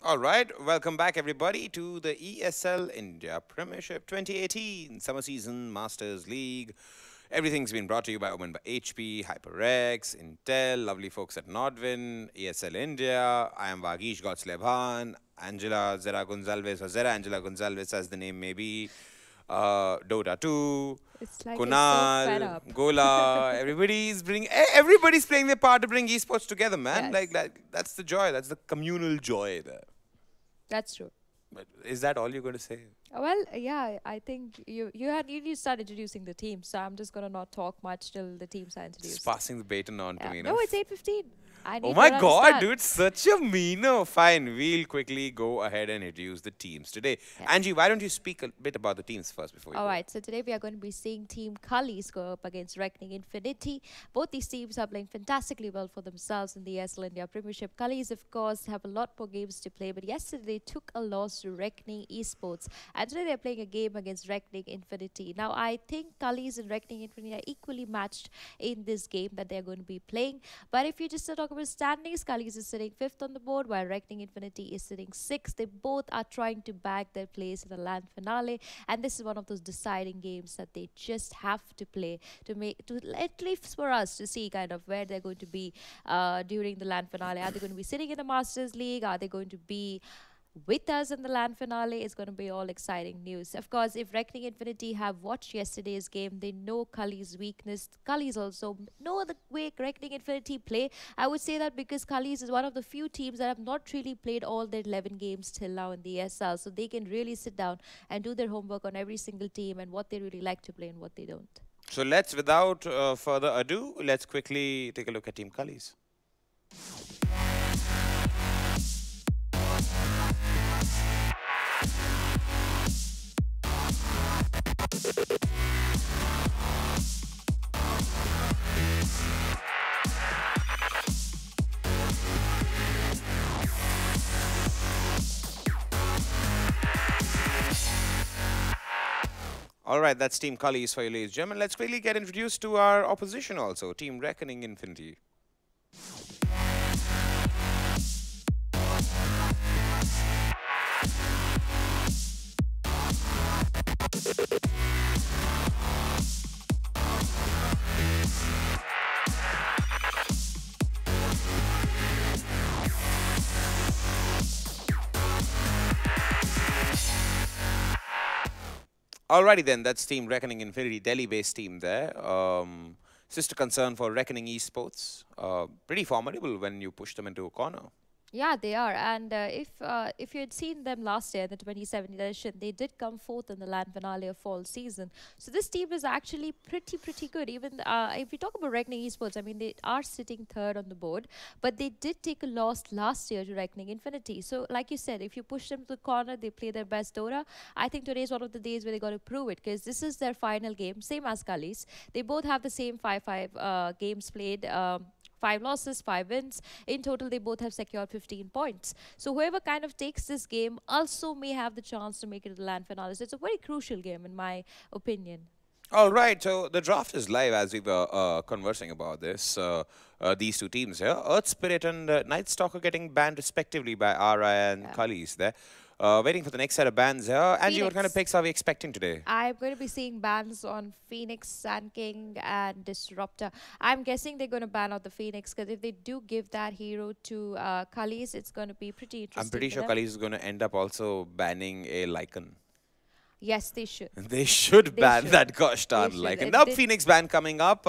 All right, welcome back everybody to the ESL India Premiership 2018 Summer Season Masters League. Everything's been brought to you by Omen by HP, HyperX, Intel, lovely folks at Nodwin, ESL India. I am Vagish Gotslebhan, Angela Zera Gonzalez, or Zera Angela Gonzalez as the name may be, DOTA 2, It's like you're so fed Kunal, up. Gola, everybody's playing their part to bring esports together, man. Yes, That's the joy, that's the communal joy there. that's true. But is that all you're going to say? Well, yeah, I think you need to start introducing the team, so I'm just gonna not talk much till the teams are Just introduced. passing the baton on to Yeah. me, No, no? it's 8:15. I Oh need my to god, understand. dude, such a meaner. Fine, we'll quickly go ahead and introduce the teams today. Yeah. Angie, why don't you speak a bit about the teams first before we All go? right, so today we are going to be seeing Team Cullies go up against Reckoning Infinity. Both these teams are playing fantastically well for themselves in the ESL India Premiership. Cullies, of course, have a lot more games to play, but yesterday they took a loss to Reckoning Esports, and today they're playing a game against Reckoning Infinity. Now, I think Cullies and Reckoning Infinity are equally matched in this game that they're going to be playing. But if you just talk about standings, Cullies is sitting 5th on the board, while Reckoning Infinity is sitting 6th. They both are trying to bag their place in the LAN finale, and this is one of those deciding games that they just have to play to make to at least for us to see kind of where they're going to be during the LAN finale. Are they going to be sitting in the Masters League? Are they going to be with us in the LAN finale? Is going to be all exciting news. Of course, if Reckoning Infinity have watched yesterday's game, they know Cully's weakness. Cully's also know the way Reckoning Infinity play. I would say that because Cully's is one of the few teams that have not really played all their 11 games till now in the ESL, so they can really sit down and do their homework on every single team and what they really like to play and what they don't. So let's, without further ado, let's quickly take a look at Team Cullies. All right, that's Team Cullies for you, ladies and gentlemen. Let's quickly get introduced to our opposition also, Team Reckoning Infinity. Alrighty then, that's Team Reckoning Infinity, Delhi-based team there. Sister concern for Reckoning Esports. Pretty formidable when you push them into a corner. Yeah, they are. And if you had seen them last year in the 2017 edition, they did come fourth in the LAN finale of fall season. So this team is actually pretty good. Even if we talk about Reckoning Esports, I mean, they are sitting third on the board, but they did take a loss last year to Reckoning Infinity. So like you said, if you push them to the corner, they play their best Dota. I think today is one of the days where they got to prove it, because this is their final game, same as Cullies. They both have the same 5-5 games played. 5 losses, 5 wins. In total, they both have secured 15 points. So whoever kind of takes this game also may have the chance to make it to the LAN finale. So it's a very crucial game, in my opinion. All right, so the draft is live as we were conversing about this. These two teams here, Earth Spirit and Night Stalker, getting banned respectively by RI and Cullies there. Waiting for the next set of bans here. Angie, what kind of picks are we expecting today? I'm going to be seeing bans on Phoenix, Sand King, and Disruptor. I'm guessing they're going to ban out the Phoenix, because if they do give that hero to Cullies, it's going to be pretty interesting. I'm pretty sure Cullies is going to end up also banning a Lycan. Yes, they should. They should ban that gosh darn Lycan. Now, Phoenix ban coming up.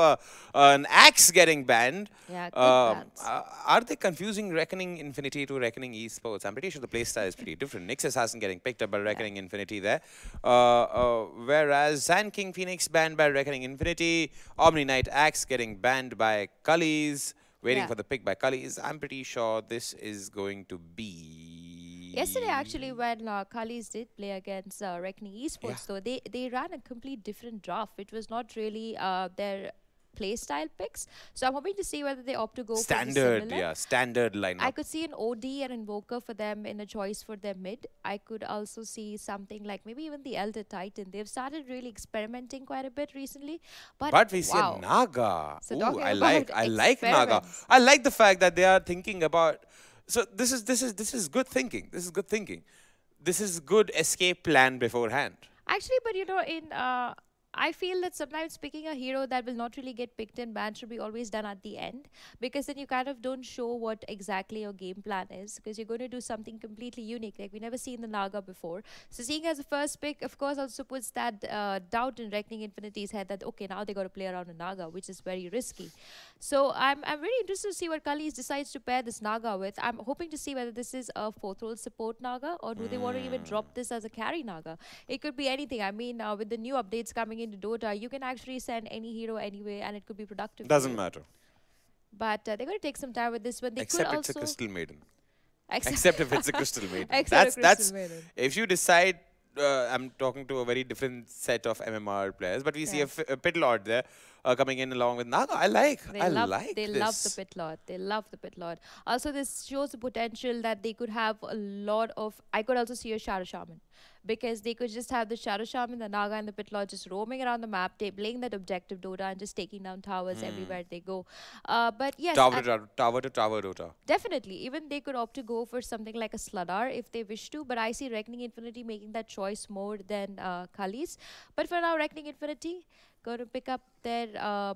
An Axe getting banned. Yeah, good bans. Are they confusing Reckoning Infinity to Reckoning Esports? I'm pretty sure the playstyle is pretty different. Nix Assassin getting picked up by Reckoning Infinity there. Whereas Sand King Phoenix banned by Reckoning Infinity. Omni Knight Axe getting banned by Cullies. Waiting for the pick by Cullies. I'm pretty sure this is going to be... Yesterday, actually, when Cullies did play against Reckoning Esports, though, they ran a complete different draft, which was not really their playstyle picks. So I'm hoping to see whether they opt to go standard, for the similar. standard lineup. I could see an OD and Invoker for them in a choice for their mid. I could also see something like maybe even the Elder Titan. They've started really experimenting quite a bit recently. But we see a Naga. So Ooh, I like Naga. experiments. I like the fact that they are thinking about So this is good thinking. This is good thinking. This is good escape plan beforehand. Actually, but in I feel that sometimes picking a hero that will not really get picked and banned should be always done at the end, because then you kind of don't show what exactly your game plan is, because you're going to do something completely unique. Like we never seen the Naga before. So seeing as a first pick, of course, also puts that doubt in Reckoning Infinity's head that okay, now they got to play around a Naga, which is very risky. So I'm really interested to see what Cullies decides to pair this Naga with. I'm hoping to see whether this is a fourth role support Naga, or do they want to even drop this as a carry Naga. It could be anything. I mean, with the new updates coming into Dota, you can actually send any hero anyway, and it could be productive for Doesn't you. matter. But they're going to take some time with this one. They could Except it's a also crystal maiden. except Except if it's a crystal maiden. except a That's Crystal Maiden. if you decide. I'm talking to a very different set of MMR players, but we see Yeah. a pit lord there coming in along with Naga. I like. I like They this. love the pit lord. They love the pit lord. Also, this shows the potential that they could have a lot of. I could also see a Shadow Shaman, because they could just have the Shadow Shaman, the Naga, and the pit lord just roaming around the map, playing that objective Dota and just taking down towers everywhere they go. But yes, Tower to tower to tower Dota. definitely. Even they could opt to go for something like a Sladar if they wish to, but I see Reckoning Infinity making that choice more than Cullies. But for now, Reckoning Infinity going to pick up their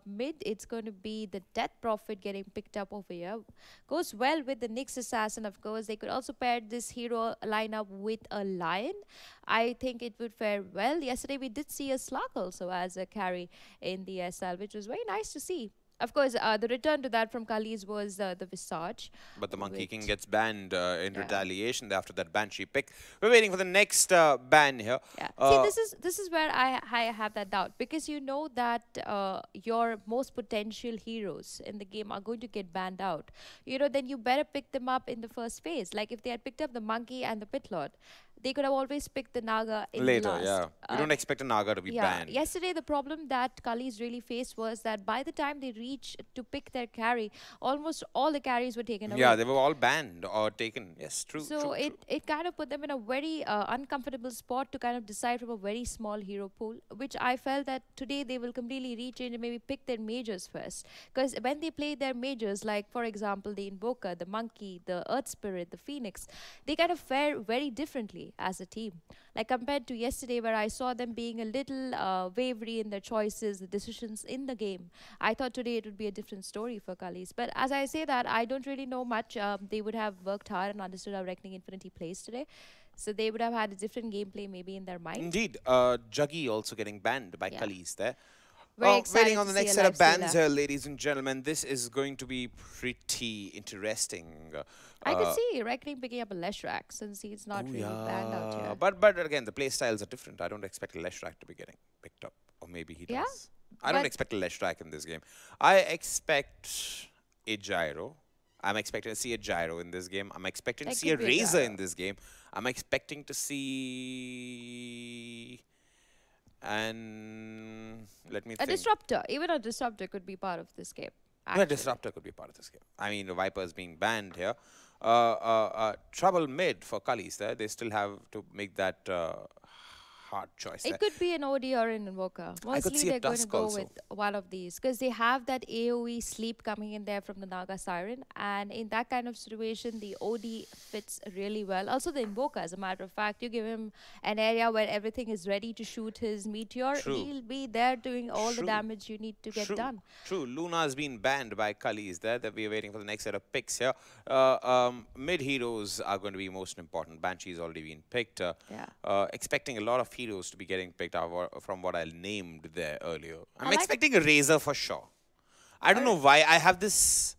mid. It's going to be the Death Prophet getting picked up over here. Goes well with the Nyx Assassin, of course. They could also pair this hero lineup with a Lion. I think it would fare well. Yesterday, we did see a Slark also as a carry in the SL, which was very nice to see. Of course, the return to that from Cullies was the Visage. But the Monkey King Which- gets banned in Yeah. retaliation after that Banshee pick. We're waiting for the next ban here. Yeah. Uh, See, this is where I have that doubt, because you know that your most potential heroes in the game are going to get banned out. Then you better pick them up in the first phase. Like if they had picked up the Monkey and the Pit Lord, they could have always picked the Naga in Later, last. yeah. We don't expect a Naga to be Yeah, banned. yesterday the problem that Cullies really faced was that by the time they reached to pick their carry, almost all the carries were taken away. Yeah, they were all banned or taken. Yes, true. So true, it kind of put them in a very uncomfortable spot to kind of decide from a very small hero pool, which I felt that today they will completely rechange and maybe pick their majors first. Because when they play their majors, like for example the Invoker, the Monkey, the Earth Spirit, the Phoenix, they kind of fare very differently as a team. Like compared to yesterday, where I saw them being a little wavery in their choices, the decisions in the game. I thought today it would be a different story for Cullies. But as I say that, I don't really know much. They would have worked hard and understood how Reckoning Infinity plays today. So they would have had a different gameplay maybe in their mind. Indeed. Juggy also getting banned by Yeah. Cullies there. Very excited Waiting on to the see next a set of live bans stealer. here, ladies and gentlemen. This is going to be pretty interesting. I could see Reckoning picking up a Leshrac since he's not really banned out here. But again, the play styles are different. I don't expect a Leshrac to be getting picked up. Or maybe he Yeah, does. I don't but- expect a Leshrac in this game. I expect a Gyro. I'm expecting to see a Gyro in this game. I'm expecting to It see a could be a Razor in Gyro. this game. I'm expecting to see... And let me A think. disruptor, even a disruptor could be part of this game. Yeah, actually. Disruptor could be part of this game. I mean, the Viper's being banned here. Trouble mid for Cullies there. They still have to make that hard choice there. It could be an OD or an Invoker. I could Mostly see a they're going to Tusk go also. with one of these because they have that AoE sleep coming in there from the Naga Siren, and in that kind of situation, the OD fits really well. Also, the Invoker, as a matter of fact, you give him an area where everything is ready to shoot his meteor, True. he'll be there doing all the True. damage you need to get True. done. True. Luna's been banned by Cullies there. That we're waiting for the next set of picks here. Mid heroes are going to be most important. Banshee's already been picked. Yeah. Expecting a lot of heroes to be getting picked out from what I named there earlier. I'm like- expecting a Razor for sure. I don't know why. I have this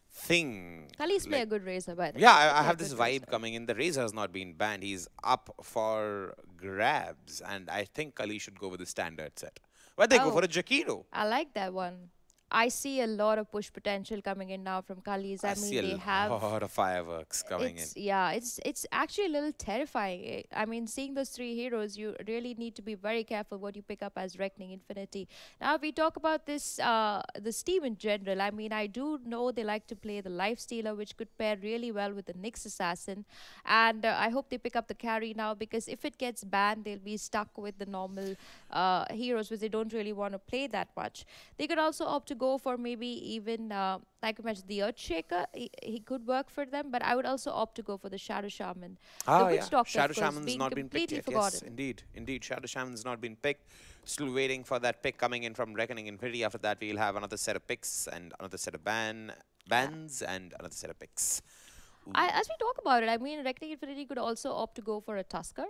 thing. Cullies play a like- good Razor, by the way. Yeah, They I play a have this good vibe Razor. coming in. The Razor has not been banned. He's up for grabs, and I think Cully should go with the standard set. But they go Oh. for a Jakiro. I like that one. I see a lot of push potential coming in now from Cullies. I mean, see they a have lot of fireworks coming in. Yeah, it's actually a little terrifying. I mean, seeing those three heroes, you really need to be very careful what you pick up as Reckoning Infinity. Now, if we talk about this team in general, I mean, I do know they like to play the Life Stealer, which could pair really well with the Nyx Assassin, and I hope they pick up the carry now, because if it gets banned, they'll be stuck with the normal heroes, which they don't really want to play that much. They could also opt to go for maybe even, like I mentioned, the Earthshaker. He could work for them, but I would also opt to go for the Shadow Shaman. The Oh, Witch yeah. Doctor, of Shadow course, Shaman's being not been picked completely yet. Yes, forgotten. indeed. Indeed, Shadow Shaman's not been picked. Still waiting for that pick coming in from Reckoning Infinity. After that, we'll have another set of picks and another set of Yeah. bans and another set of picks. As we talk about it, I mean, Reckoning Infinity could also opt to go for a Tusker.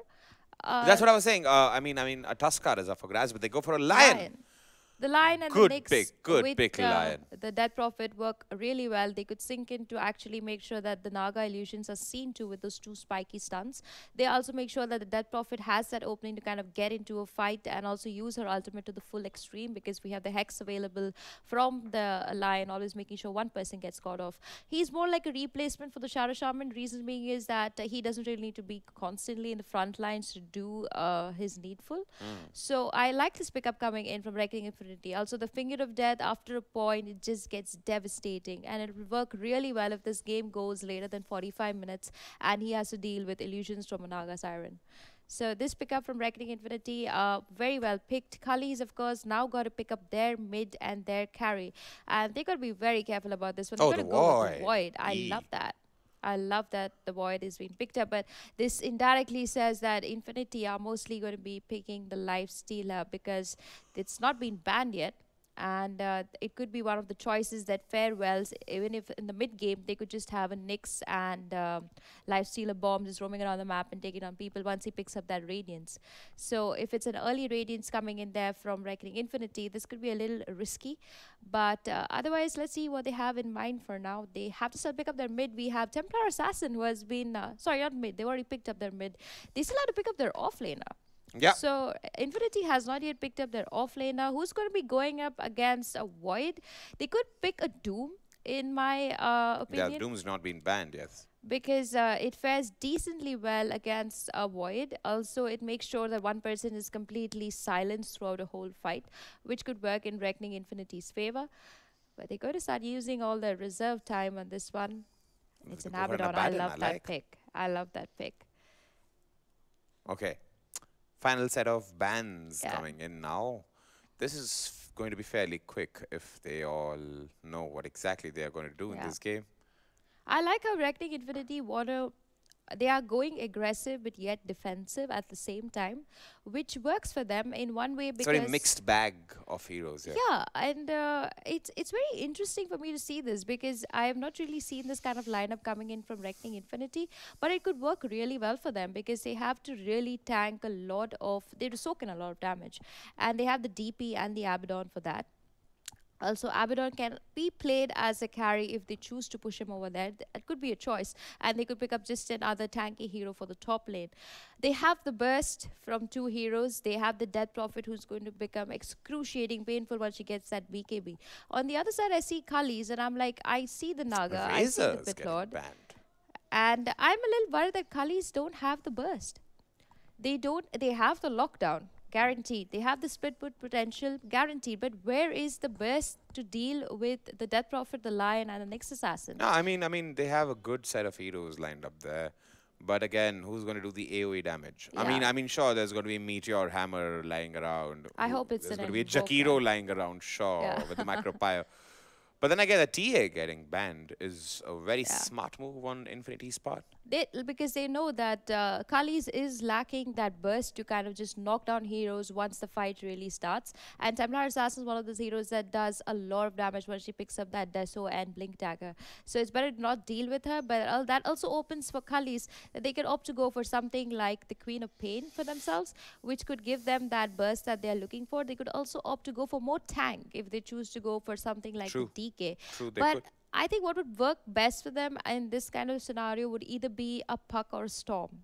That's Uh, what I was saying. I mean, a Tuskar is up for grabs, but they go for a lion. Lion. The Lion and the Good Knicks pick. Good with pick, lion. the Dead Prophet work really well. They could sink in to actually make sure that the Naga illusions are seen to with those two spiky stunts. They also make sure that the Dead Prophet has that opening to kind of get into a fight and also use her ultimate to the full extreme, because we have the Hex available from the Lion, always making sure one person gets caught off. He's more like a replacement for the Shadow Shaman. Reason being is that he doesn't really need to be constantly in the front lines to do his needful. So I like this pickup coming in from Reckoning Infinity. Also, the Finger of Death, after a point, it just gets devastating. And it will work really well if this game goes later than 45 minutes and he has to deal with illusions from a Naga Siren. So this pickup from Reckoning Infinity, very well picked. Cullies, of course, now got to pick up their mid and their carry. And they got to be very careful about this one. They Oh, got the to go with the Void. Void. I love that. I love that the Void is being picked up, but this indirectly says that Infinity are mostly going to be picking the Life Stealer because it's not been banned yet. And it could be one of the choices that fare wells, even if in the mid game they could just have a Nyx and Life Stealer bomb just roaming around the map and taking on people once he picks up that Radiance. So if it's an early Radiance coming in there from Reckoning Infinity, this could be a little risky. But otherwise, let's see what they have in mind for now. They have to still pick up their mid. We have Templar Assassin, who has been, sorry, not mid, they already picked up their mid. They still have to pick up their offlaner. Yeah. So Infinity has not yet picked up their offlaner. Who's going to be going up against a Void? They could pick a Doom, in my Yeah, opinion, Doom's not been banned, yes. because it fares decently well against a Void. Also, it makes sure that one person is completely silenced throughout a whole fight, which could work in Reckoning Infinity's favor. But they're going to start using all their reserve time on this one. It's an Go for an Abaddon. I Abaddon, love I that like. pick. I love that pick. Okay. Final set of bans Yeah. coming in now. This is going to be fairly quick if they all know what exactly they are going to do in Yeah. this game. I like how Reckoning Infinity they are going aggressive but yet defensive at the same time, which works for them in one way It's because very mixed bag of heroes here. yeah, and it's very interesting for me to see this because I have not really seen this kind of lineup coming in from Reckoning Infinity, but it could work really well for them because they have to really tank a lot of, they have to soak in a lot of damage, and they have the DP and the Abaddon for that. Also, Abaddon can be played as a carry if they choose to push him over there. That could be a choice. And they could pick up just another tanky hero for the top lane. They have the burst from two heroes. They have the Death Prophet, who's going to become excruciating painful once she gets that BKB. On the other side, I see Cullies, and I'm like, I see the Naga, I see the Razor's Pit getting Lord. banned. And I'm a little worried that Cullies don't have the burst. They have the lockdown. Guaranteed. They have the split put potential, guaranteed. But where is the burst to deal with the Death Prophet, the Lion, and the Nyx Assassin? No, I mean, they have a good set of heroes lined up there. But again, who's going to do the AoE damage? Yeah. I mean, sure, there's going to be a Meteor Hammer lying around. I hope it's There's an going to be a Invoker. Jakiro lying around, sure, Yeah. with the Macropyre. But then again, a TA getting banned is a very Yeah. smart move on Infinity's part. Because they know that Cullies is lacking that burst to kind of just knock down heroes once the fight really starts. And Templar Assassin is one of those heroes that does a lot of damage when she picks up that Deso and Blink Dagger. So it's better to not deal with her. But that also opens for Cullies that they can opt to go for something like the Queen of Pain for themselves, which could give them that burst that they're looking for. They could also opt to go for more tank if they choose to go for something like True. the DK. True, they But could. I think what would work best for them in this kind of scenario would either be a Puck or a Storm.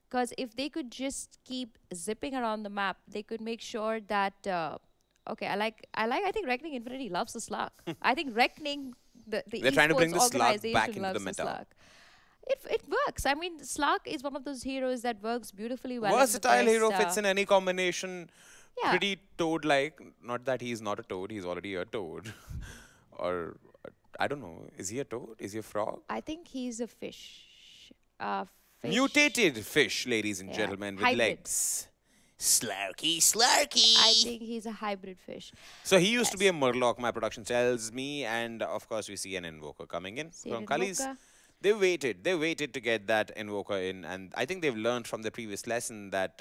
Because if they could just keep zipping around the map, they could make sure that okay, I think Reckoning Infinity loves the Slug. I think Reckoning the They're trying to bring esports the Slug organization back into the loves meta. Slug. It works. I mean, Slug is one of those heroes that works beautifully well. in the Versatile hero first, fits in any combination. yeah. Pretty Toad-like. Not that he's not a Toad, he's already a Toad. Or, I don't know, is he a Toad? Is he a frog? I think he's a fish. Fish. Mutated fish, ladies and Yeah. gentlemen, with Hybrid. legs. Slurky, I slurky. think he's a hybrid fish. So he used to be Yes. a Murloc, my production tells me, and of course we see an Invoker coming in See from an Cullies. invoker. They waited to get that Invoker in, and I think they've learned from the previous lesson that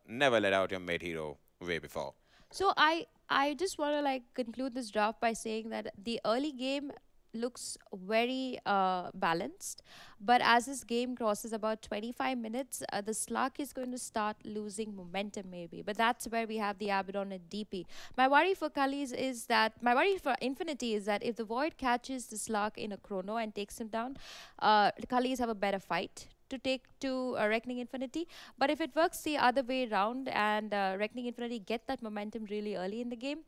never let out your mid hero way before. So I just want to like conclude this draft by saying that the early game looks very balanced, but as this game crosses about 25 minutes, the Slug is going to start losing momentum maybe. But that's where we have the Abaddon and DP. My worry for Infinity is that if the Void catches the Slug in a chrono and takes him down, the Cullies have a better fight to take to Reckoning Infinity. But if it works the other way around and Reckoning Infinity get that momentum really early in the game,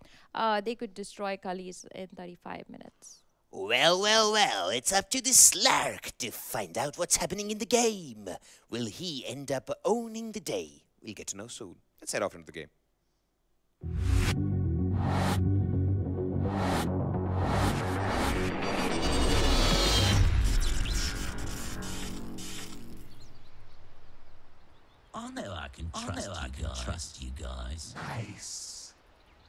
they could destroy Cullies in 35 minutes. Well, well, well, it's up to the Slark to find out what's happening in the game. Will he end up owning the day? We'll get to know soon. Let's head off into the game. I know I can trust you guys. Nice.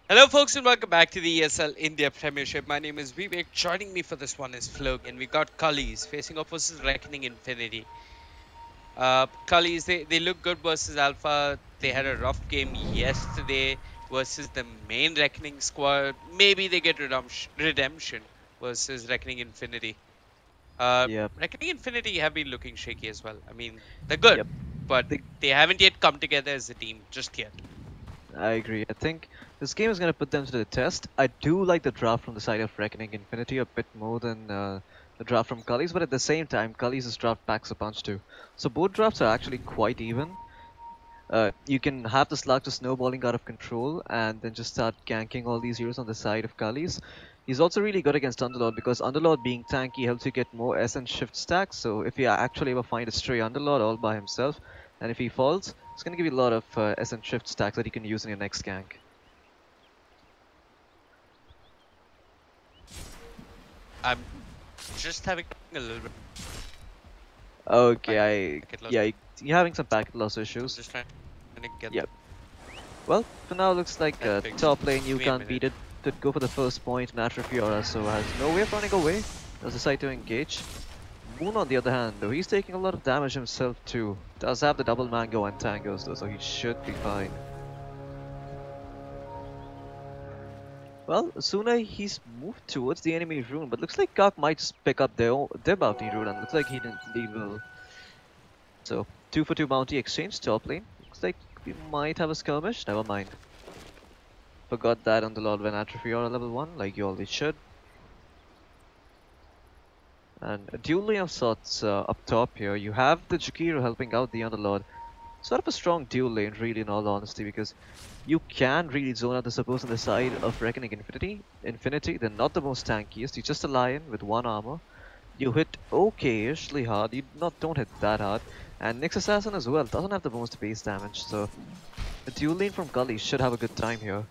Hello folks and welcome back to the ESL India Premiership. My name is Vivek. Joining me for this one is Flug, and we got Cullies facing off versus Reckoning Infinity. Cullies, they look good versus Alpha. They had a rough game yesterday versus the main Reckoning squad. Maybe they get redemption versus Reckoning Infinity. Reckoning Infinity have been looking shaky as well. I mean, they're good, but they haven't yet come together as a team just yet. I agree. I think this game is going to put them to the test. I do like the draft from the side of Reckoning Infinity a bit more than the draft from Cullies, but at the same time, Cullies' draft packs a punch too. So both drafts are actually quite even. You can have the Slug just snowballing out of control and then just start ganking all these heroes on the side of Cullies. He's also really good against Underlord because Underlord being tanky helps you get more S and shift stacks. So if you actually ever find a stray Underlord all by himself, and if he falls, it's going to give you a lot of S and shift stacks that you can use in your next gank. I'm just having a little bit. Okay, Packet loss. yeah, you're having some packet loss issues. Just trying to get. Yep. Well, for now, looks like That fixed. top lane you Wait a can't minute. beat it. Did go for the first point, Natra Fiora, so has no way of running away. Does decide to engage. Moon, on the other hand, though, he's taking a lot of damage himself too. Does have the double mango and tangos though, so he should be fine. Well, sooner he's moved towards the enemy rune, but looks like Kark might just pick up their bounty rune, and looks like he will. So 2 for 2 bounty exchange top lane. Looks like we might have a skirmish. Never mind. Forgot that on the Lord when Atrophiora level 1, like you always should. And a dual lane of sorts up top here. You have the Jakiro helping out the Underlord. Sort of a strong dual lane, really, in all honesty, because you can really zone out the support on the side of Reckoning Infinity. They're not the most tankiest. You're just a lion with 1 armor. You hit okay-ishly hard. You don't hit that hard. And Nyx Assassin as well doesn't have the most base damage, so the dual lane from Cullies should have a good time here.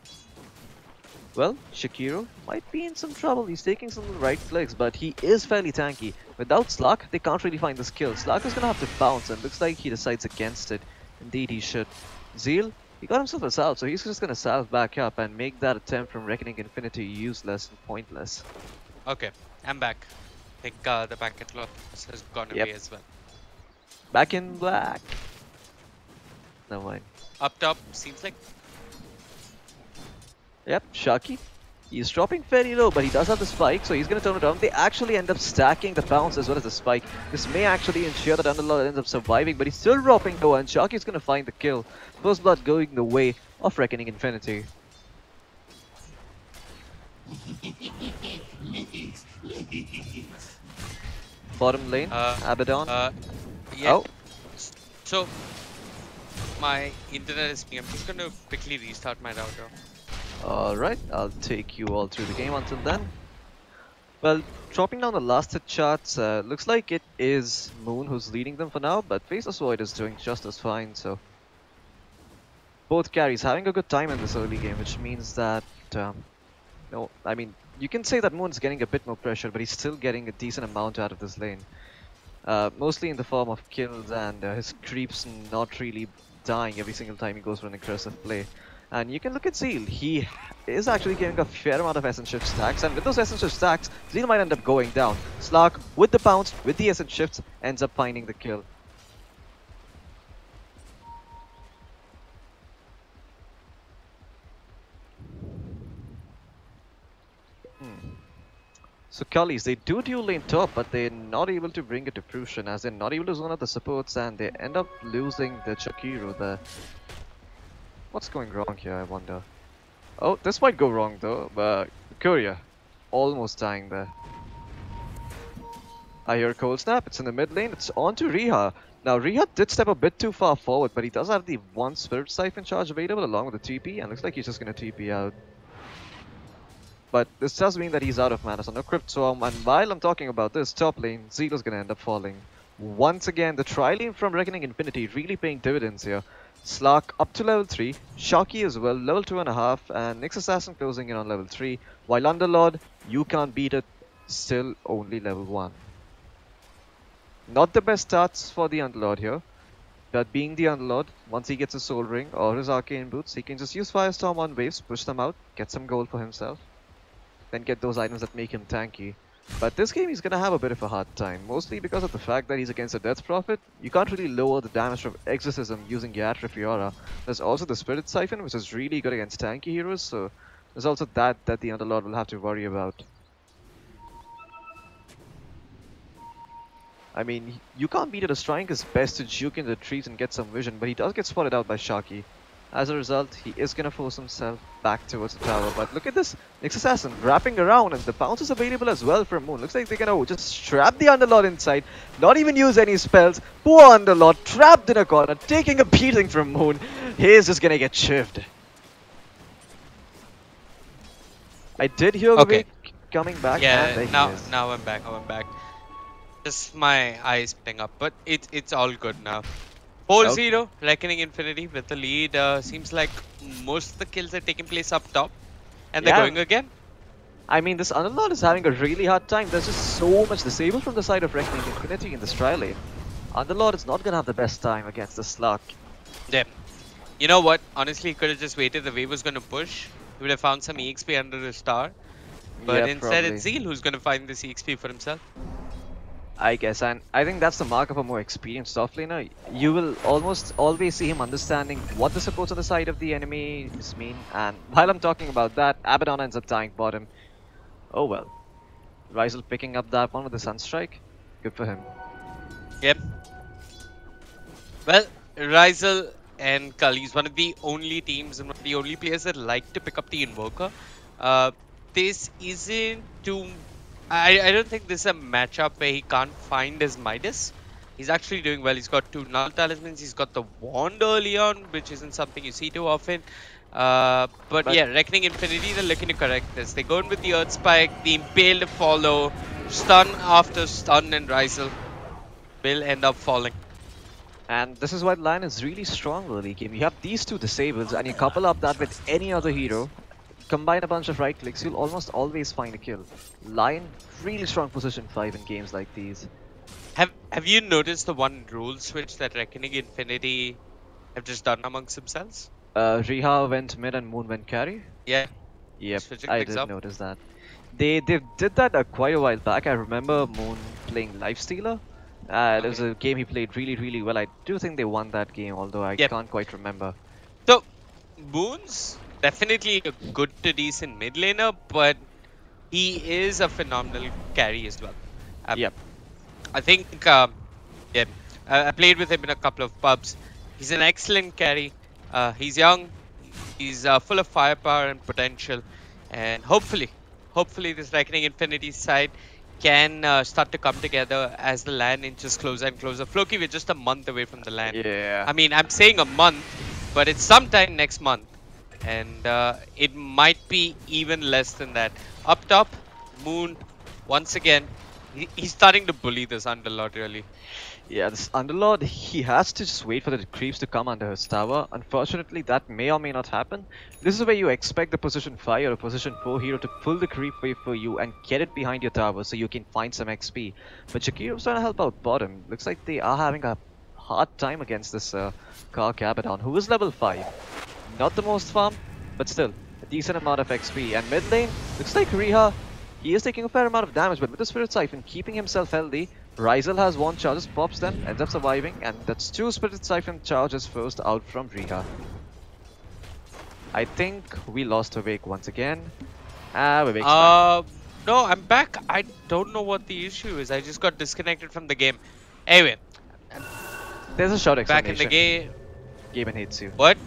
Well, Shakiro might be in some trouble. He's taking some right clicks, but he is fairly tanky. Without Slug, they can't really find the skill. Slug is gonna have to bounce, and looks like he decides against it. Indeed, he should. Zeal, he got himself a salve, so he's just gonna salve back up and make that attempt from Reckoning Infinity useless and pointless. Okay, I'm back. I think the packet loss has gone Yep. away as well. Back in black. Never mind. Up top, seems like. Yep, Shaki. He's dropping fairly low, but he does have the spike, so he's going to turn it around. They actually end up stacking the bounce as well as the spike. This may actually ensure that Underlord ends up surviving, but he's still dropping low, and Shaki's going to find the kill. First blood going the way of Reckoning Infinity. Bottom lane, Abaddon. Yeah. Oh. So, my internet is. I'm just going to quickly restart my router. Alright, I'll take you all through the game until then. Well, dropping down the last hit charts, looks like it is Moon who's leading them for now, but Faceless Void is doing just as fine, so... Both carries having a good time in this early game, which means that... no, I mean, you can say that Moon's getting a bit more pressure, but he's still getting a decent amount out of this lane. Mostly in the form of kills and his creeps not really dying every single time he goes for an aggressive play. And you can look at Zeal. He is actually getting a fair amount of Essence Shift stacks, and with those Essence Shift stacks, Zeal might end up going down. Slark, with the bounce, with the Essence Shifts, ends up finding the kill. So Cullies, they do dual lane top, but they're not able to bring it to fruition, as they're not able to zone out the supports, and they end up losing the Chakiro there. What's going wrong here, I wonder? Oh, this might go wrong though, but Courier, almost dying there. I hear a cold snap, it's in the mid lane, it's on to Riha. Now Riha did step a bit too far forward, but he does have the one Spirit Siphon charge available along with the TP, and looks like he's just gonna TP out. But this does mean that he's out of mana, so no Crypt Swarm, and while I'm talking about this, top lane, Zeal is gonna end up falling. Once again, the tri-lane from Reckoning Infinity really paying dividends here. Slark up to level 3, Shocky as well, level 2.5, and Nyx Assassin closing in on level 3, while Underlord, you can't beat it, still only level 1. Not the best stats for the Underlord here, but being the Underlord, once he gets his Soul Ring or his Arcane Boots, he can just use Firestorm on waves, push them out, get some gold for himself, then get those items that make him tanky. But this game he's gonna have a bit of a hard time, mostly because of the fact that he's against a Death Prophet. You can't really lower the damage from Exorcism using Yatra Fiora. There's also the Spirit Siphon, which is really good against tanky heroes, so there's also that the Underlord will have to worry about. I mean, you can't beat it as trying his best to juke in the trees and get some vision, but he does get spotted out by Shocky. As a result, he is going to force himself back towards the tower. But look at this, Nyx Assassin wrapping around, and the bounce is available as well from Moon. Looks like they're going to just trap the Underlord inside, not even use any spells. Poor Underlord trapped in a corner, taking a beating from Moon. He's just going to get chived. I did hear Okay. Vivek coming back. Yeah, and there now he is. now I'm back. Just my eyes playing up, but it's all good now. 4-0, Reckoning Infinity with the lead. Seems like most of the kills are taking place up top, and they're Yeah. going again. I mean, this Underlord is having a really hard time. There's just so much disable from the side of Reckoning Infinity in this tri lane. Underlord is not gonna have the best time against the Slark. Yeah. You know what? Honestly, he could have just waited. The wave was going to push. He would have found some EXP under the star. But Yeah, instead, probably. it's Zeal who's going to find this EXP for himself. I guess, and I think that's the mark of a more experienced offlaner. You will almost always see him understanding what the supports on the side of the enemy mean, and while I'm talking about that, Abaddon ends up dying bottom. Oh well. Rizal picking up that one with the Sunstrike. Good for him. Yep. Well, Rizal and Cullies, one of the only teams and one of the only players that like to pick up the Invoker. This isn't too... I don't think this is a matchup where he can't find his Midas. He's actually doing well. He's got 2 Null Talismans. He's got the Wand early on, which isn't something you see too often. But yeah, Reckoning Infinity, they're looking to correct this. They go in with the Earth Spike, the Impale to follow, stun after stun, and Rizal will end up falling. And this is why the line is really strong early game. You have these 2 disables and you couple up that with any other hero. Combine a bunch of right clicks, you'll almost always find a kill. Lion, really strong position 5 in games like these. Have you noticed the one rule switch that Reckoning Infinity have just done amongst themselves? Riha went mid and Moon went carry? Yeah. Yep, Switching I things did up. notice that. They did that quite a while back. I remember Moon playing Lifestealer. It was a game he played really well. I do think they won that game, although I can't quite remember. So, Moon's definitely a good to decent mid laner, but he is a phenomenal carry as well. Yep. I think, I played with him in a couple of pubs. He's an excellent carry. He's young. He's full of firepower and potential. And hopefully this Reckoning Infinity side can start to come together as the LAN inches closer and closer. Floki, we're just a month away from the LAN. Yeah. I mean, I'm saying a month, but it's sometime next month. And it might be even less than that. Up top, Moon, once again, he's starting to bully this Underlord, really. Yeah, this Underlord, he has to just wait for the creeps to come under his tower. Unfortunately, that may or may not happen. This is where you expect the position 5 or a position 4 hero to pull the creep wave for you and get it behind your tower so you can find some XP. But Jakirov's trying to help out bottom. Looks like they are having a hard time against this Car Cabadon, who is level 5. Not the most farm, but still a decent amount of XP. And mid lane, looks like Riha, he is taking a fair amount of damage, but with the Spirit Siphon keeping himself healthy, Ryzel has 1 charges, pops them, ends up surviving, and that's 2 Spirit Siphon charges first out from Riha. I think we lost Vivek once again. Vivek's back. No, I'm back. I don't know what the issue is. I just got disconnected from the game. Anyway, There's a short back in the explanation. game. Gaben hates you. What?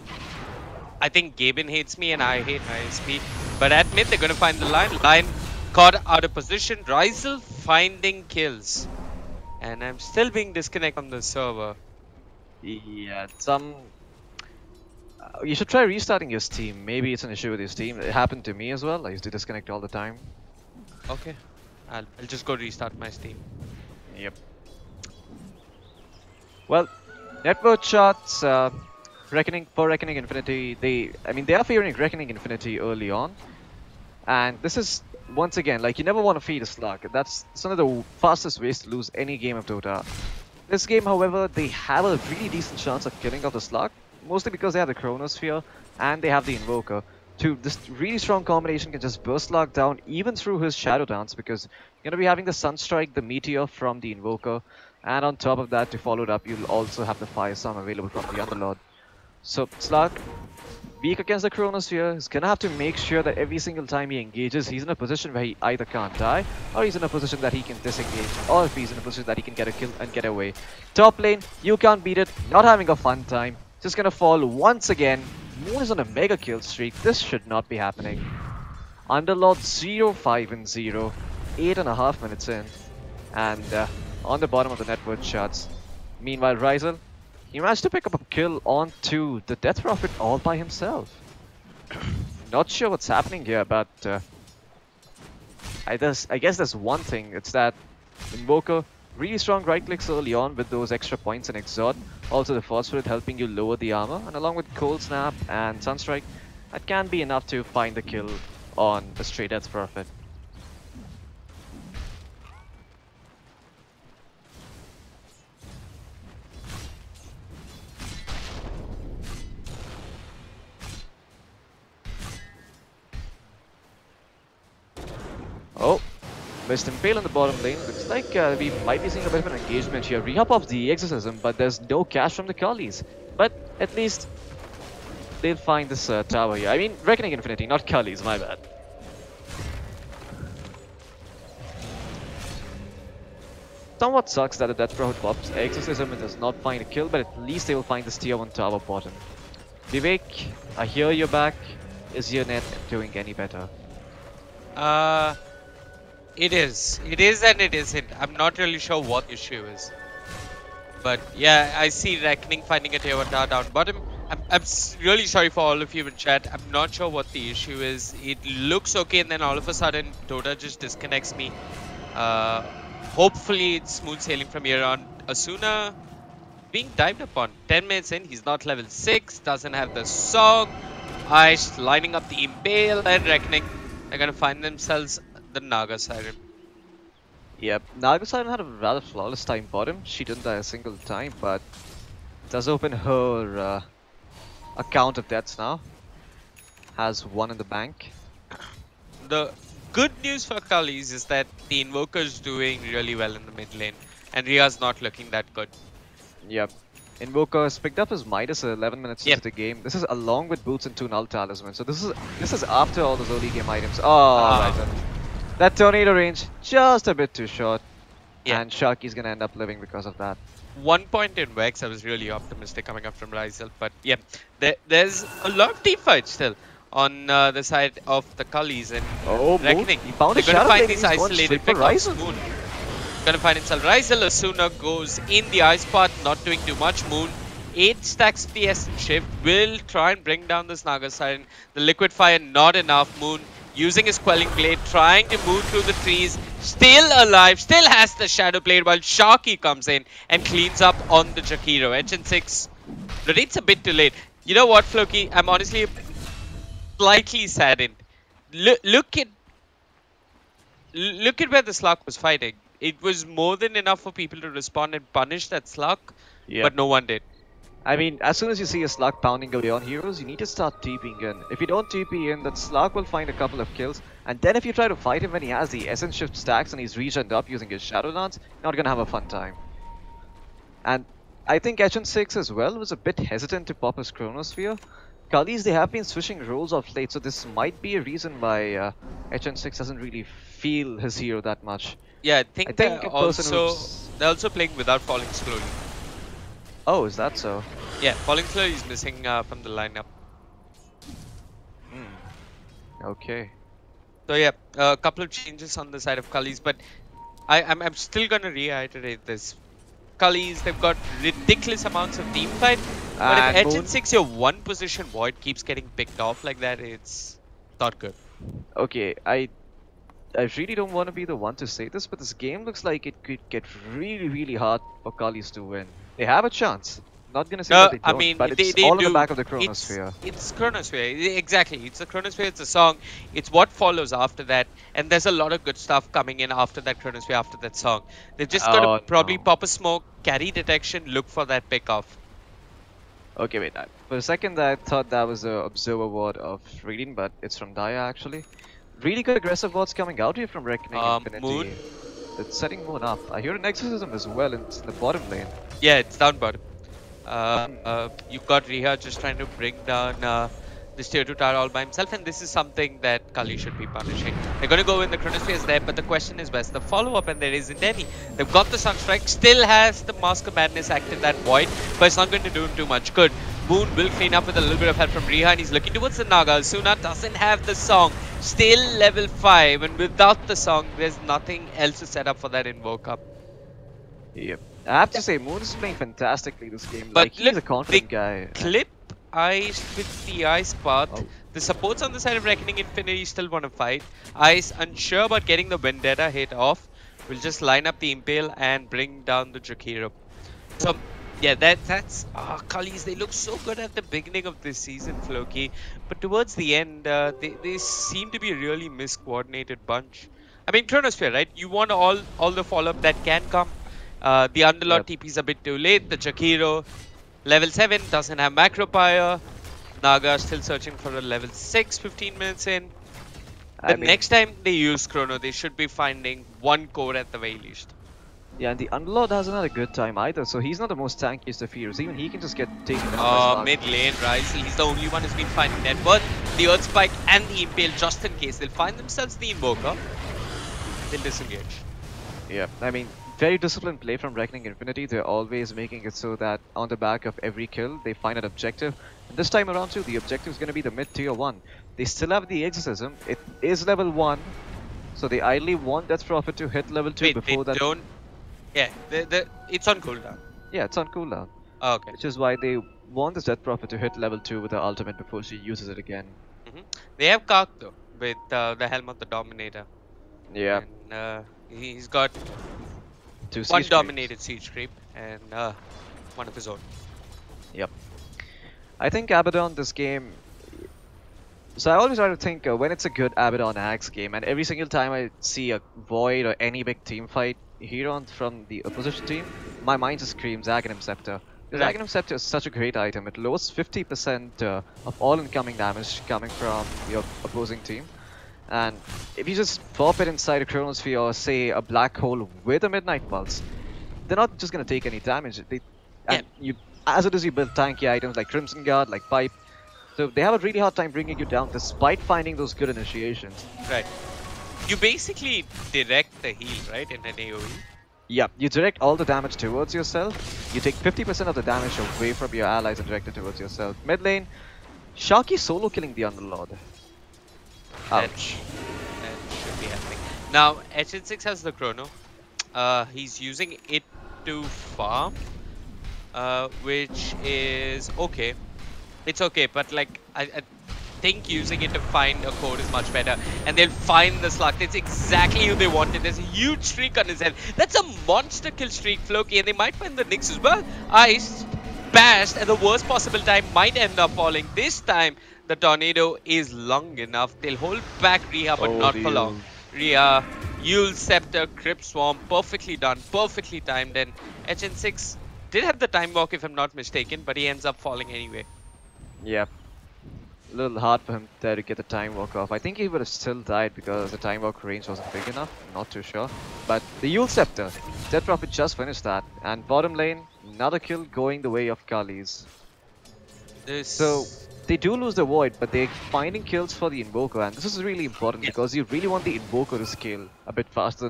I think Gaben hates me and I hate ISP. But at mid, they're going to find the line. Line caught out of position. Ryzel finding kills. And I'm still being disconnected from the server. Yeah, you should try restarting your Steam. Maybe it's an issue with your Steam. It happened to me as well. I used to disconnect all the time. Okay. I'll just go restart my Steam. Yep. Well, network shots, Reckoning Infinity. They are favoring Reckoning Infinity early on, and this is once again like you never want to feed a slug. That's one of the fastest ways to lose any game of Dota. This game, however, they have a really decent chance of killing off the slug, mostly because they have the Chronosphere and they have the Invoker. This really strong combination can just burst Slug down even through his Shadow Dance, because you're going to be having the Sunstrike, the Meteor from the Invoker, and on top of that, to follow it up, you'll also have the Firestorm available from the Underlord. So Slug, weak against the Chronosphere, is going to have to make sure that every single time he engages, he's in a position where he either can't die, or he's in a position that he can disengage, or if he's in a position that he can get a kill and get away. Top lane, you can't beat it, not having a fun time, just going to fall once again. Moon is on a mega kill streak. This should not be happening. Underlord 0-5-0, 8.5 minutes in, and on the bottom of the network shots. Meanwhile, Ryzel, he managed to pick up a kill onto the Death Prophet all by himself. Not sure what's happening here, but I guess there's one thing. It's that Invoker, really strong right clicks early on with those extra points and Exhaust. Also the Phosphorus helping you lower the armor, and along with Cold Snap and Sunstrike, that can be enough to find the kill on the Stray Death Prophet. Oh, missed Impale on the bottom lane. Looks like we might be seeing a bit of an engagement here. Rehop of the Exorcism, but there's no cash from the Cullies. But at least they'll find this tower here. I mean, Reckoning Infinity, not Cullies, my bad. Somewhat sucks that the Death Prophet pops Exorcism and does not find a kill, but at least they will find this tier 1 tower bottom. Vivek, I hear you're back. Is your net doing any better? It is. It is and it isn't. I'm not really sure what the issue is. But yeah, I see Reckoning finding a tier 1 tower down bottom. I'm really sorry for all of you in chat. I'm not sure what the issue is. It looks okay and then all of a sudden Dota just disconnects me. Hopefully it's smooth sailing from here on. Asuna being dived upon. 10 minutes in, he's not level 6, doesn't have the song. Ice lining up the Impale and Reckoning. They're gonna find themselves the Naga Siren. Yep, Naga Siren had a rather flawless time bottom. She didn't die a single time, but it does open her account of deaths now. Has 1 in the bank. The good news for Cullies is that the Invoker's doing really well in the mid lane, and Ria's not looking that good. Yep. Invoker has picked up his Midas 11 minutes into the game. This is along with Boots and 2 Null Talismans. So this is after all those early game items. Oh, right then. That tornado range, just a bit too short. Yeah. And Sharky's gonna end up living because of that. 1 point in Vex, I was really optimistic coming up from Ryzel, but yeah, there's a lot of team fights still on the side of the Cullies and Reckoning. He found They're a gonna shadow find blade. these He's going isolated straight for pickups. Ryzel. Moon gonna find himself Ryzel. Asuna goes in the ice path, not doing too much. Moon 8 stacks of the Essence Shift will try and bring down this Naga Siren. The Liquid Fire not enough. Moon using his Quelling Blade, trying to move through the trees. Still alive, still has the Shadow Blade, while Sharky comes in and cleans up on the Jakiro. HN6 rotates a bit too late. You know what, Floki? I'm honestly slightly saddened. Look at where the Slug was fighting. It was more than enough for people to respond and punish that Slug. Yeah. but no one did. I mean, as soon as you see a Slug pounding away on heroes, you need to start TPing in. If you don't TP in, that Slug will find a couple of kills. And then if you try to fight him when he has the Essence Shift stacks and he's regened up using his Shadow Dance, you're not gonna have a fun time. And I think HN6 as well was a bit hesitant to pop his Chronosphere. Cullies, they have been switching roles of late, so this might be a reason why HN6 doesn't really feel his hero that much. Yeah, I think a person who's... they're also playing without falling slowly. Oh, is that so? Yeah, falling slowly is missing from the lineup. Okay. So yeah, a couple of changes on the side of Cullies, but I'm still gonna reiterate this. Cullies, they've got ridiculous amounts of team fight, but if HN6 your one position void keeps getting picked off like that, it's not good. Okay, I really don't want to be the one to say this, but this game looks like it could get really hard for Cullies to win. They have a chance. Not gonna say that they don't, I mean, but they it's all do. in the back of the Chronosphere. It's Chronosphere, exactly. It's the Chronosphere, it's a song. It's what follows after that, and there's a lot of good stuff coming in after that Chronosphere, after that song. They've just got to probably pop a smoke, carry detection, look for that pick off. Okay, wait. For a second, I thought that was the Observer ward of Reading, but it's from Daya actually. Really good aggressive wards coming out here from Reckoning Infinity. Moon. It's setting Moon up. I hear an Exorcism as well in the bottom lane. Yeah, it's down bottom. You've got Riha just trying to bring down this tier 2 tower all by himself, and this is something that Cully should be punishing. They're going to go in, the Chronosphere is there, but the question is where's the follow-up, and there isn't any. They've got the Sunstrike, still has the Mask of Madness active that void, but it's not going to do him too much good. Moon will clean up with a little bit of help from Riha, and he's looking towards the Naga. Suna doesn't have the song, still level 5, and without the song, there's nothing else to set up for that Invoke up. Yep. I have to say, Moon is playing fantastically this game. But like, he's a confident guy. Clip Ice with the Ice path. Oh. The supports on the side of Reckoning Infinity still want to fight. Ice, unsure about getting the Vendetta hit off, will just line up the Impale and bring down the Jakiro. So, yeah, that's Cullies, they look so good at the beginning of this season, Floki. But towards the end, they seem to be a really miscoordinated bunch. I mean, Chronosphere, right? You want all the follow-up that can come. The Underlord TP's a bit too late. The Jakiro, level 7, doesn't have Macro Pyre. Naga still searching for a level 6, 15 minutes in. Next time they use Chrono, they should be finding one core at the very least. Yeah, and the Underlord hasn't had a good time either, so he's not the most tankiest of heroes. Even he can just get taken out. Mid lane, Rise, he's the only one who's been finding that. But the Earth Spike and the Impale, just in case they'll find themselves the Invoker, they'll disengage. Yeah, I mean, very disciplined play from Reckoning Infinity. They're always making it so that on the back of every kill, they find an objective. And this time around too, the objective is going to be the mid tier 1. They still have the Exorcism. It is level 1, so they ideally want Death Prophet to hit level 2 before that. Don't. Yeah, it's on cooldown. Yeah, it's on cooldown. Oh, okay. Which is why they want this Death Prophet to hit level 2 with her ultimate before she uses it again. They have Kark though, with the Helm of the Dominator. Yeah. And he's got one dominated siege creep and one of his own. Yep. I think Abaddon this game... So I always try to think when it's a good Abaddon Axe game, and every single time I see a Void or any big team fight hero from the opposition team, my mind just screams Aghanim Scepter. Because Aghanim Scepter is such a great item. It lowers 50% of all incoming damage coming from your opposing team. And if you just pop it inside a Chronosphere or say a Black Hole with a Midnight Pulse, they're not just going to take any damage. As it is, you build tanky items like Crimson Guard, like Pipe. So they have a really hard time bringing you down despite finding those good initiations. Right. You basically direct the heal, right, in an AoE? Yeah, you direct all the damage towards yourself. You take 50% of the damage away from your allies and direct it towards yourself. Mid lane, Sharky solo killing the Underlord. Ouch. That should be happening. Now, HN6 has the Chrono. He's using it to farm, which is okay. It's okay, but like I think using it to find a code is much better. And they'll find the Slug. That's exactly who they wanted. There's a huge streak on his head. That's a monster kill streak, Floki, and they might find the Nyx as well. Ice bashed at the worst possible time, might end up falling. This time, the tornado is long enough. They'll hold back Riha, but not for long. Riha, Yule Scepter, Crypt Swarm, perfectly done, perfectly timed, and HN6 did have the time walk if I'm not mistaken, but he ends up falling anyway. Yep. A little hard for him there to get the time walk off. I think he would have still died because the time walk range wasn't big enough. I'm not too sure. But the Yule Scepter. Dead Prophet just finished that. And bottom lane, another kill going the way of Cullies. So they do lose the Void, but they're finding kills for the Invoker, and this is really important because you really want the Invoker to scale a bit faster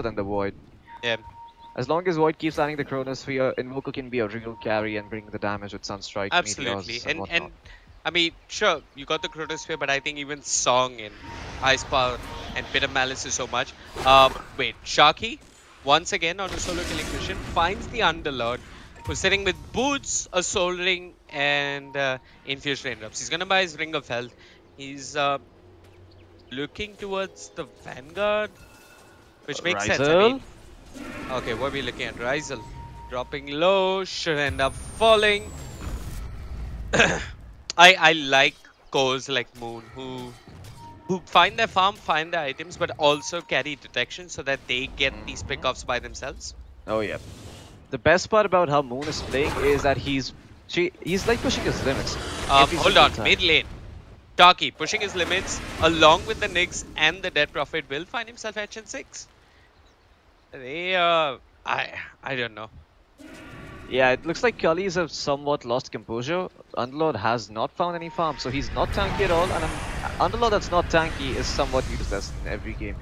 than the Void. Yeah. As long as Void keeps landing the Chronosphere, Invoker can be a real carry and bring the damage with Sunstrike, Absolutely. Meteors, and And I mean, sure, you got the Chronosphere, but I think even Song and Ice Power and Bit of Malice is so much. Wait, Sharky, once again on a solo killing mission, finds the Underlord, who's sitting with Boots, a Soul Ring, and Infused Raindrops. He's gonna buy his Ring of Health. He's looking towards the Vanguard, which makes sense. I mean, okay, what are we looking at? Rizal dropping low, should end up falling. I like cores like Moon who find their farm, find their items, but also carry detection so that they get these pickoffs by themselves. Oh yeah. The best part about how Moon is playing is that he's like pushing his limits. Hold on, mid lane. Taki pushing his limits along with the Nyx and the Dead Prophet will find himself HN6. They I don't know. Yeah, it looks like Cullies have somewhat lost composure. Underlord has not found any farm, so he's not tanky at all. And an Underlord that's not tanky is somewhat useless in every game.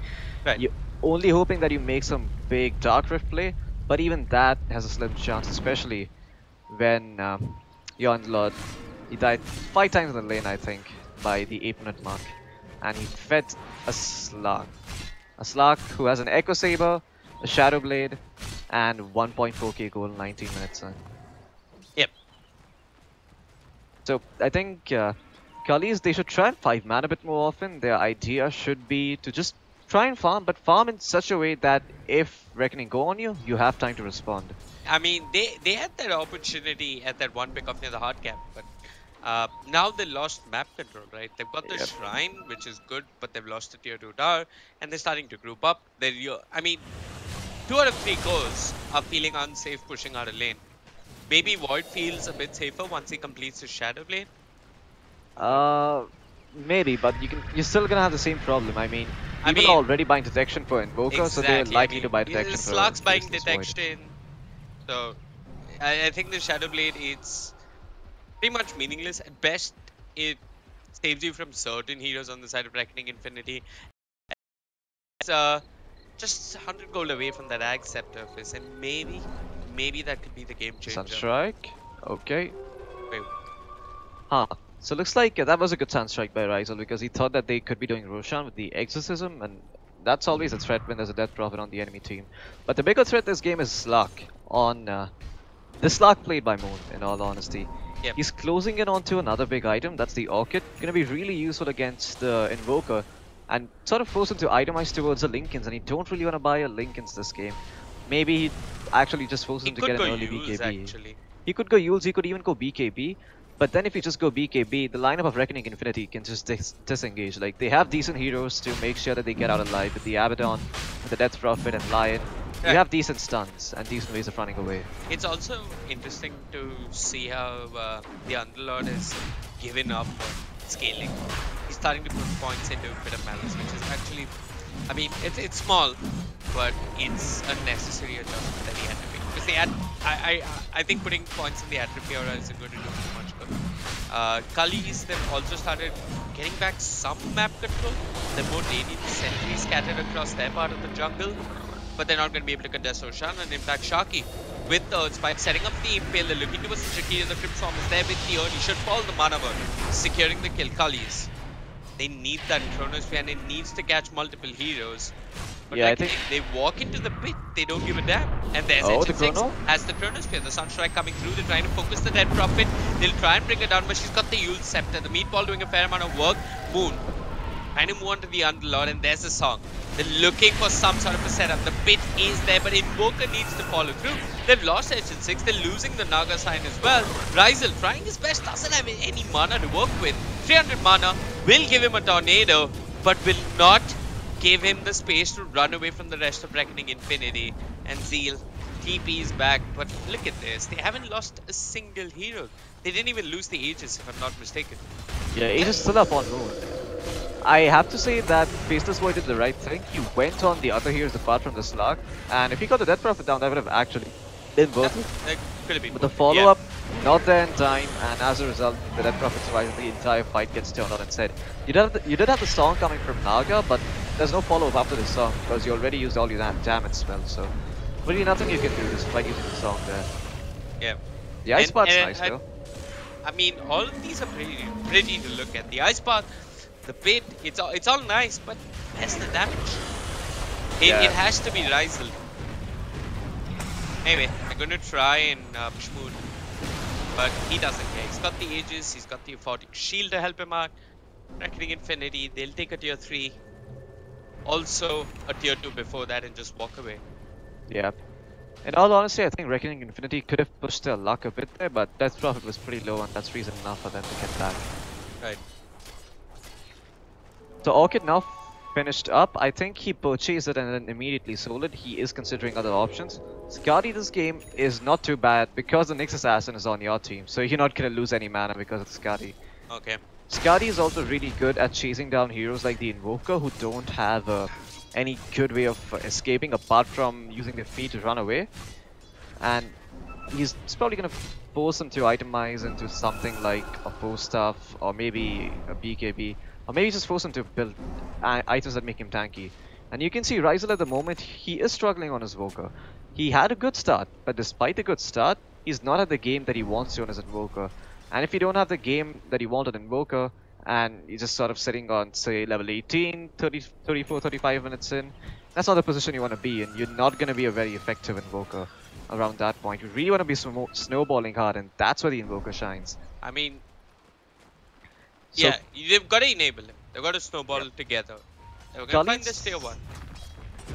Right. You're only hoping that you make some big Dark Rift play, but even that has a slim chance, especially when your Underlord, he died 5 times in the lane, I think, by the 8-minute mark. And he fed a Slark. A Slark who has an Echo Saber, a Shadow Blade, and 1.4k gold in 19 minutes. Yep. So I think Cullies, they should try and 5 man a bit more often. Their idea should be to just try and farm, but farm in such a way that if Reckoning go on you, you have time to respond. I mean, they had that opportunity at that one pick off near the hard cap, but now they lost map control, right? They've got the Shrine, which is good, but they've lost the tier 2 tower, and they're starting to group up. I mean, 2 out of 3 cores are feeling unsafe pushing out of lane. Maybe Void feels a bit safer once he completes his Shadow Blade. Maybe, but you're still gonna have the same problem. I mean, people are already buying detection for Invoker, so they're likely to buy detection for Slark's buying detection. So I think the Shadow Blade is pretty much meaningless. At best, it saves you from certain heroes on the side of Reckoning Infinity. It's just 100 gold away from that Ag Scepter Fist, and maybe that could be the game changer. Sunstrike? Okay. Wait. Huh. So looks like that was a good Sunstrike by Rizal because he thought that they could be doing Roshan with the Exorcism, and that's always a threat when there's a Death Prophet on the enemy team. But the bigger threat this game is Slark on the Slark played by Moon, in all honesty. Yep. He's closing in onto another big item, that's the Orchid. Gonna be really useful against the Invoker and sort of force him to itemize towards the Linkens, and you don't really want to buy a Linkens this game. Maybe he actually just forces him to get an early BKB. Actually. He could go Yules, he could even go BKB. But then if you just go BKB, the lineup of Reckoning Infinity can just disengage. Like, they have decent heroes to make sure that they get out alive with the Abaddon, with the Death Prophet and Lion. You have decent stuns and decent ways of running away. It's also interesting to see how the Underlord has given up on scaling. He's starting to put points into a bit of Malice, which is actually, I mean, it's small, but it's a necessary adjustment that he had to make. Because they had, I think putting points in the Attripiora isn't going to do too much good. Cullies, they've also started getting back some map control. They're more daily sentries scattered across their part of the jungle, but they're not going to be able to contest Roshan and impact Sharky. With the Earthspike setting up the Impale, they're looking towards the Jakir, the Crypt Swarm is there with the Earth. He should follow the Mana Burn, securing the kill. Cullies, they need that Chronosphere and it needs to catch multiple heroes. But yeah, like I think they walk into the pit, they don't give a damn. And there's the HN6 Chrono? has the Chronosphere, the Sunstrike coming through, they're trying to focus the Dead Prophet. They'll try and bring her down, but she's got the Yule Scepter. The Meatball doing a fair amount of work. Moon trying to move on to the Underlord, and there's a song. They're looking for some sort of a setup. The pit is there, but Invoker needs to follow through. They've lost HN6, they're losing the Naga sign as well. Rizal trying his best, doesn't have any mana to work with. 300 mana will give him a tornado, but will not gave him the space to run away from the rest of Reckoning Infinity. And Zeal TP's back, but look at this. They haven't lost a single hero. They didn't even lose the Aegis, if I'm not mistaken. Yeah, Aegis still up on Moon. I have to say that Faceless Void did the right thing. He went on the other heroes apart from the Slark, and if he got the Death Prophet down, that would have actually been worth it. That could have been. But the follow-up, not there in time, and as a result, the Death Prophet survives and the entire fight gets turned on its head. You did have the song coming from Naga, but there's no follow-up after this song, because you already used all your damage spells, so really nothing you can do despite using the song there. Yeah. The Ice Path's nice though. I mean, all of these are pretty to look at. The Ice Path, the pit, it's all nice, but where's the damage? It has to be Rizal. Anyway, I'm going to try and push Moon, but he doesn't care. He's got the Aegis, he's got the Aphotic Shield to help him out. Reckoning Infinity, they'll take a tier 3. Also a tier 2 before that and just walk away. Yeah. In all honesty, I think Reckoning Infinity could have pushed their luck a bit there, but Death Prophet was pretty low and that's reason enough for them to get back. Right. So Orchid now finished up. I think he purchased it and then immediately sold it. He is considering other options. Skadi this game is not too bad because the Nyx Assassin is on your team, so you're not going to lose any mana because of Skadi. Okay. Skadi is also really good at chasing down heroes like the Invoker who don't have any good way of escaping apart from using their feet to run away. And he's probably going to force them to itemize into something like a Force Staff or maybe a BKB. Or maybe just force him to build items that make him tanky. And you can see Rizal at the moment, he is struggling on his Invoker. He had a good start, but despite the good start, he's not at the game that he wants to on his Invoker. And if you don't have the game that you want on Invoker, and you're just sort of sitting on, say, level 18, 30, 34, 35 minutes in, that's not the position you want to be in. You're not going to be a very effective Invoker around that point. You really want to be snowballing hard, and that's where the Invoker shines. I mean, So, yeah, they've got to enable him. They've got to snowball together. They're going to find this tier 1.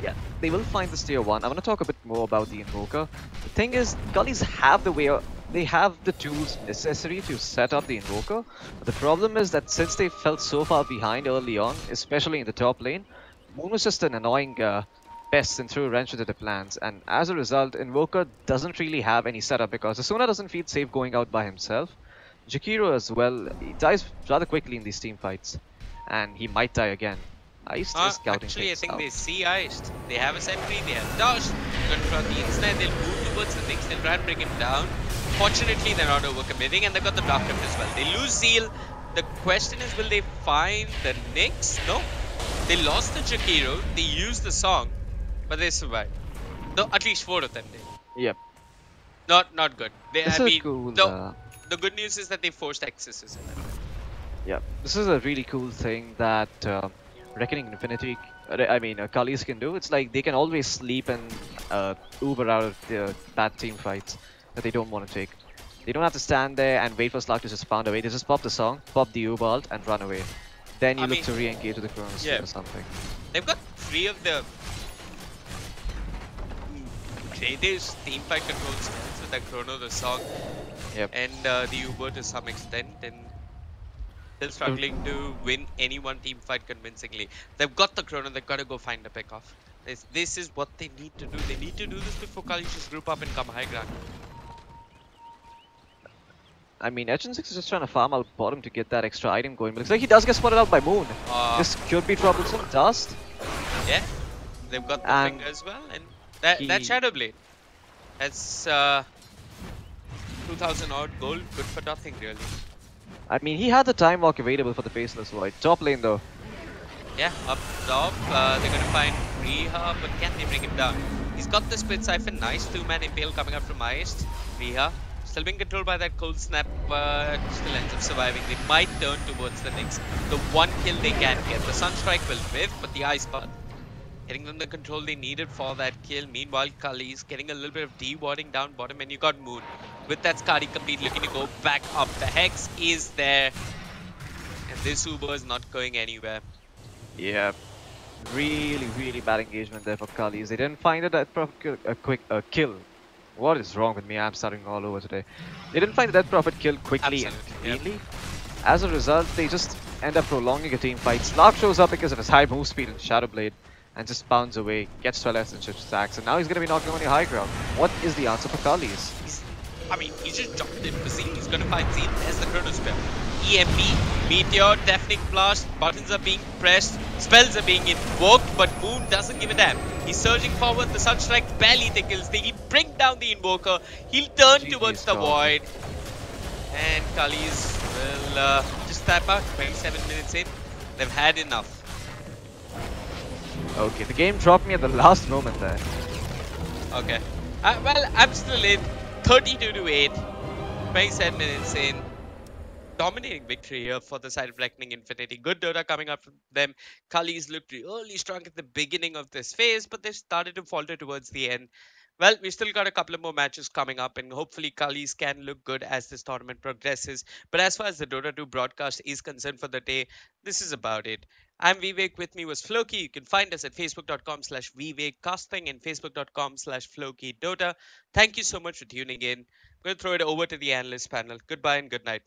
Yeah, they will find this tier 1. I want to talk a bit more about the Invoker. The thing is, Cullies have the way, they have the tools necessary to set up the Invoker. But the problem is that since they felt so far behind early on, especially in the top lane, Moon was just an annoying pest and threw a wrench into the plans. And as a result, Invoker doesn't really have any setup because Asuna doesn't feel safe going out by himself. Jakiro as well, he dies rather quickly in these team fights. And he might die again. Iced is scouting Actually, I things think out. they see Iced. They have a sentry, they have Dash. They're going to try the inside, they'll move towards the Nyx, they'll try and bring him down. Fortunately, they're not overcommitting and they've got the Dark Crypt as well. They lose Zeal. The question is, will they find the Nyx? No. They lost the Jakiro, they used the song, but they survived. No, at least 4 of them did. Yep. Not good. This is cool. The good news is that they forced excesses in it. Yeah, this is a really cool thing that Reckoning Infinity, Cullies can do. It's like they can always sleep and Uber out of the bad team fights that they don't want to take. They don't have to stand there and wait for Slark to just pound away. They just pop the song, pop the Uber ult and run away. Then you look to re-engage with the Chronos or something. They've got 3 of the greatest team fight control skills with the Chrono, the song, and the Uber to some extent, and still struggling to win any one team fight convincingly. They've got the Chrono, they've got to go find a pick off. This is what they need to do. They need to do this before Cullies just group up and come high ground. I mean, H6 is just trying to farm out bottom to get that extra item going, but looks like he does get spotted out by Moon. This could be troublesome. Dust. Yeah, they've got the finger as well, and that Shadow Blade. That's 2000 odd gold, good for nothing really. I mean, he had the time walk available for the Faceless Void. Top lane though. Yeah, up top, they're gonna find Riha, but can they bring him down? He's got the Split Siphon, nice 2-man Impale coming up from Iced. Riha, still being controlled by that Cold Snap, but still ends up surviving. They might turn towards the Nyx. The one kill they can get. The Sunstrike will live, but the Ice Path getting them the control they needed for that kill. Meanwhile, Cullies getting a little bit of de-warding down bottom, and you got Moon with that Skadi complete looking to go back up. The Hex is there, and this Uber is not going anywhere. Yeah, really bad engagement there for Cullies. They didn't find that quick kill. What is wrong with me? I'm starting all over today. They didn't find that Prophet kill quickly and cleanly. As a result, they just end up prolonging a team fight. Slark shows up because of his high move speed and Shadow Blade and just pounds away, gets 12 essential stacks, and now he's going to be knocking on your high ground. What is the answer for Cullies? He's just jumped in for Zine. He's going to find Zine. There's the Chronosphere. EMP, Meteor, Deafening Blast, buttons are being pressed, spells are being invoked, but Moon doesn't give a damn. He's surging forward, the Sunstrike barely tickles, he'll bring down the Invoker, he'll turn towards the Void, and Cullies will just tap out. 27 minutes in, they've had enough. Okay, the game dropped me at the last moment there. Okay, well, I'm still in, 32-8, 27 minutes in. Dominating victory here for the side of Reckoning Infinity. Good Dota coming up from them. Cullies looked really strong at the beginning of this phase, but they started to falter towards the end. Well, we've still got a couple of more matches coming up, and hopefully Cullies can look good as this tournament progresses. But as far as the Dota 2 broadcast is concerned for the day, this is about it. I'm Vivek, with me was Floki. You can find us at facebook.com/VivekCasting and facebook.com/FlokiDota. Thank you so much for tuning in. I'm going to throw it over to the analyst panel. Goodbye and good night.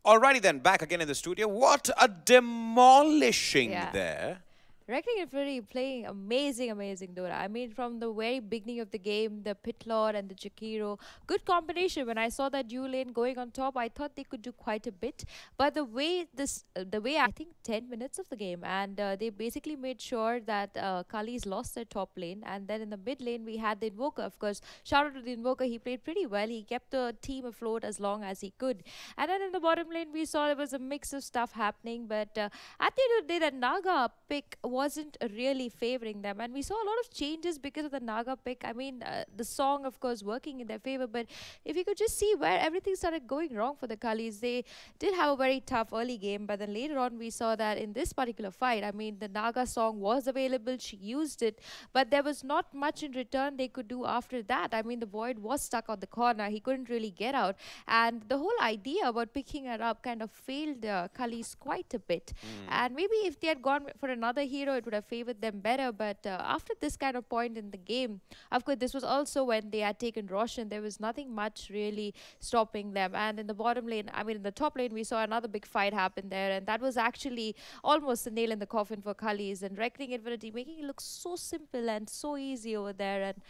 Alrighty then, back again in the studio. What a demolishing there. Reckoning Infinity playing amazing Dota. I mean, from the very beginning of the game, the Pit Lord and the Jakiro, good combination. When I saw that dual lane going on top, I thought they could do quite a bit. But the way I think 10 minutes of the game, and they basically made sure that Cullies lost their top lane, and then in the mid lane we had the Invoker. Of course, shout out to the Invoker. He played pretty well. He kept the team afloat as long as he could. And then in the bottom lane, we saw there was a mix of stuff happening. But at the end of the day, the Naga pick wasn't really favoring them, and we saw a lot of changes because of the Naga pick. I mean, the song of course working in their favor, but if you could just see where everything started going wrong for the Cullies. They did have a very tough early game, but then later on we saw that in this particular fight, I mean, the Naga song was available, she used it, but there was not much in return they could do after that. I mean, the Void was stuck on the corner, he couldn't really get out, and the whole idea about picking her up kind of failed Cullies quite a bit. And maybe if they had gone for another hero, it would have favored them better. But after this kind of point in the game, of course, this was also when they had taken Roshan, there was nothing much really stopping them. And in the bottom lane, I mean, in the top lane, we saw another big fight happen there, and that was actually almost a nail in the coffin for Cullies, and Reckoning Infinity making it look so simple and so easy over there. And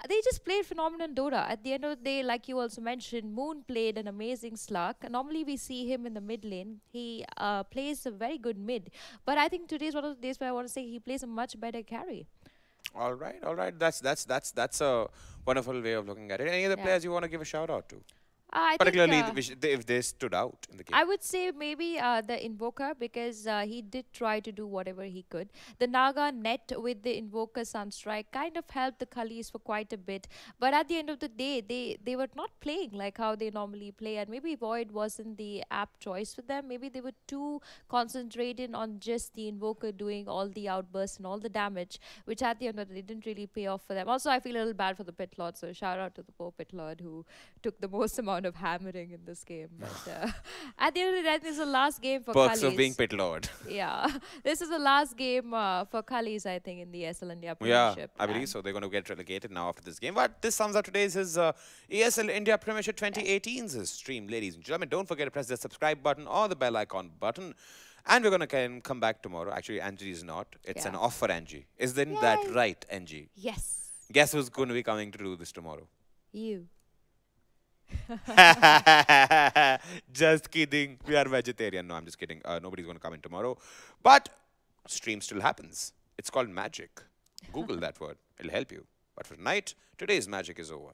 they just played phenomenal Dota. At the end of the day, like you also mentioned, Moon played an amazing Slark. Normally we see him in the mid lane. He plays a very good mid, but I think today's one of the days where I want to say he plays a much better carry. All right. That's a wonderful way of looking at it. Any other players you want to give a shout out to? I Particularly think, if they stood out in the game. I would say maybe the Invoker, because he did try to do whatever he could. The Naga net with the Invoker Sunstrike kind of helped the Cullies for quite a bit. But at the end of the day, they were not playing like how they normally play. And maybe Void wasn't the apt choice for them. Maybe they were too concentrated on just the Invoker doing all the outbursts and all the damage, which at the end of the day didn't really pay off for them. Also, I feel a little bad for the Pit Lord. So shout out to the poor Pit Lord who took the most amount of hammering in this game. But at the end of the day, this is the last game for Perks Cullies. of being Pit Lord. Yeah, this is the last game for Cullies, I think, in the ESL India Premiership. Yeah, I believe so. They're going to get relegated now after this game. But this sums up today's ESL India Premiership 2018's stream, ladies and gentlemen. Don't forget to press the subscribe button or the bell icon button. And we're going to come back tomorrow. Actually, Angie is not. It's an off for Angie. Isn't that right, Angie? Yes. Guess who's going to be coming to do this tomorrow? You. Just kidding. We are vegetarian. No, I'm just kidding. Nobody's going to come in tomorrow. But stream still happens. It's called magic. Google that word. It'll help you. But for tonight, today's magic is over.